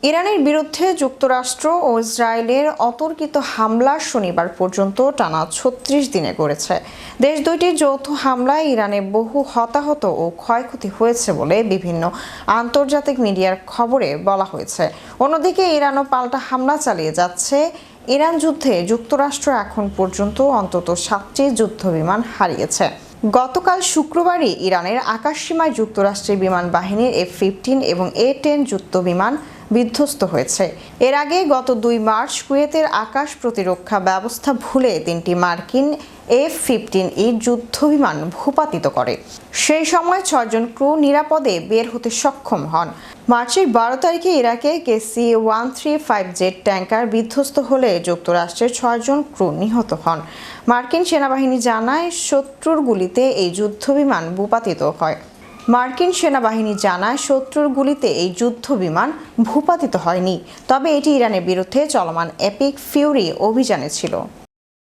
ইরানের বিরুদ্ধে যুক্তরাষ্ট্র ও ইসরায়েলের অতর্কিত হামলা শনিবার পর্যন্ত টানা ৩৬ দিনে গড়েছে। দেশ দুইটির যৌথ হামলায় ইরানে বহু হতাহত ও ক্ষয়ক্ষতি হয়েছে বলে বিভিন্ন আন্তর্জাতিক মিডিয়ার খবরে বলা হয়েছে। অন্যদিকে ইরানও পাল্টা হামলা চালিয়ে যাচ্ছে। ইরান যুদ্ধে যুক্তরাষ্ট্র এখন পর্যন্ত অন্তত ৭টি যুদ্ধবিমান হারিয়েছে। গতকাল শুক্রবারই ইরানের আকাশসীমায় যুক্তরাষ্ট্রের বিমান বাহিনীর F-15 এবং A-10 যুদ্ধবিমান বিধ্বস্ত হয়েছে। এর আগে গত ২ মার্চ কুয়েতের আকাশ প্রতিরক্ষা ব্যবস্থা ভুলে ৩টি মার্কিন F-15E যুদ্ধবিমান ভূপাতিত করে। সেই সময় ৬ জন ক্রু নিরাপদে বের হতে সক্ষম হন। মার্চের ১২ তারিখে ইরাকে KC-135 জেট ট্যাঙ্কার বিধ্বস্ত হলে যুক্তরাষ্ট্রের ৬ জন ক্রু নিহত হন। মার্কিন সেনাবাহিনী জানায় শত্রুর গুলিতে এই যুদ্ধবিমান ভূপাতিত হয়। এই যুদ্ধবিমান ভূপাতিত হয়নি, তবে এটি ইরানের বিরুদ্ধে চলমান এপিক ফিউরি অভিযানে ছিল।